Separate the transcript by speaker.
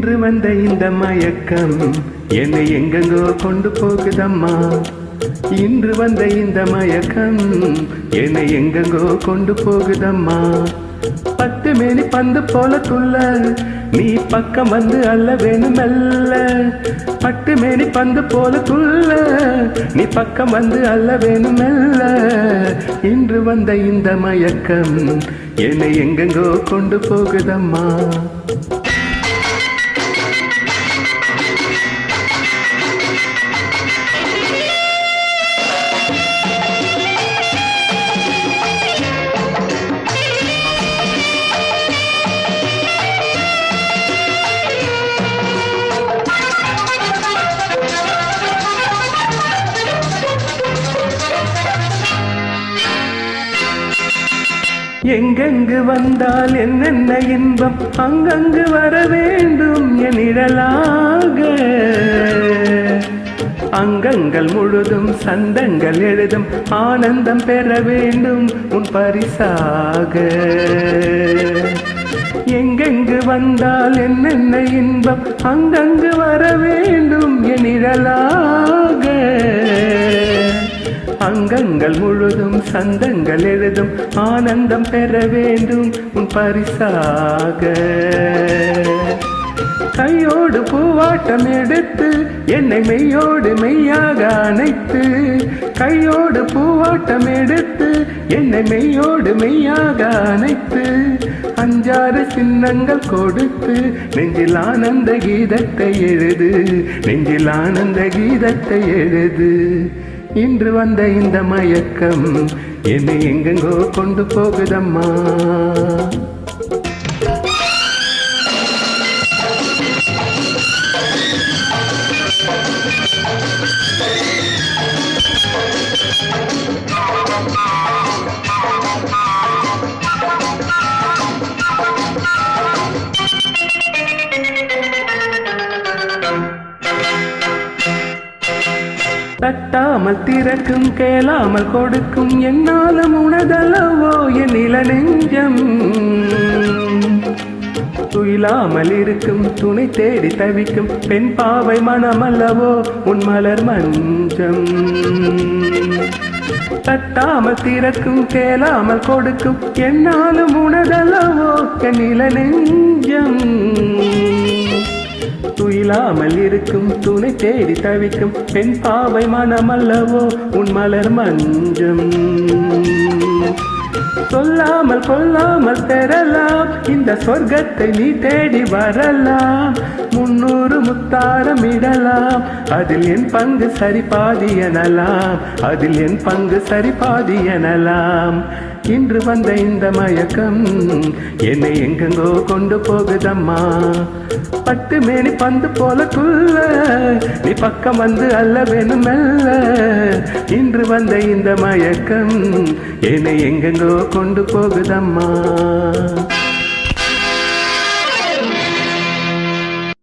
Speaker 1: இன்று வந்த இந்த மயக்கம் என்னை எங்கெங்கோ கொண்டு போகுதம்மா. இன்று வந்த இந்த மயக்கம் என்னை எங்கெங்கோ கொண்டு போகுதம்மா. 10 மேனி பந்து போல துள்ள நீ பக்கம் வந்து அல்ல வேணும் மெல்ல. 10 மேனி பந்து போல துள்ள நீ பக்கம் வந்து அல்ல வேணும் மெல்ல. இன்று வந்த இந்த மயக்கம் என்னை எங்கெங்கோ கொண்டு போகுதம்மா. எங்கெங்கு வந்தால் என்னென்ன இன்பம் அங்கங்கு வர வேண்டும் என் நிழலாக. அங்கங்கள் முழுதும் சந்தங்கள் எழுதும் ஆனந்தம் பெற வேண்டும் உன் பரிசாக. எங்கெங்கு வந்தால் என்னென்ன இன்பம் அங்கங்கு வர வேண்டும் என் நிழலாக. அங்கங்கள் முழுதும் சந்தங்கள் எழுதும் ஆனந்தம் பெற வேண்டும் உன் பரிசாக. கையோடு பூவாட்டம் எடுத்து என்னை மெய்யோடு மெய்யாக அணைத்து. கையோடு பூவாட்டம் எடுத்து என்னை மெய்யோடு மெய்யாக அணைத்து. 5-6 சின்னங்கள் கொடுத்து நெஞ்சில் ஆனந்த கீதத்தை எழுது. நெஞ்சில் ஆனந்த கீதத்தை எழுது. இன்று வந்த இந்த மயக்கம் என்னை எங்கெங்கோ கொண்டு போகுதம்மா. தட்டாமல் திறக்கும் கேளாமல் கொடுக்கும் என்னாலும் உனதல்லவோ என் நில நெஞ்சம். துயிலாமல் இருக்கும் துணை தேடி தவிக்கும் பெண் பாவை மனமல்லவோ உன் மலர் மஞ்சம். தட்டாமல் திறக்கும் கேளாமல் கொடுக்கும் என்னாலும் உனதல்லவோ என் நில நெஞ்சம். துயிலாமல் இருக்கும் துணை தேடி தவிக்கும் பெண் பாவை மனமல்லவோ உன் மலர் மஞ்சம். சொல்லாமல் கொல்லாமல் பெறலாம் இந்த சொர்க்கத்தை நீ தேடி வரலாம். 300 முத்தாரம் இடலாம் அதில் என் பங்கு சரிபாதி எனலாம். அதில் என் பங்கு சரிபாதி எனலாம். இன்று வந்த இந்த மயக்கம் என்னை எங்கெங்கோ கொண்டு போகுதம்மா. 10 மேனி பந்து போல துள்ள நீ பக்கம் வந்து அல்ல வேணும் மெல்ல. இன்று வந்த இந்த மயக்கம் என்னை எங்கெங்கோ கொண்டு போகுதம்மா.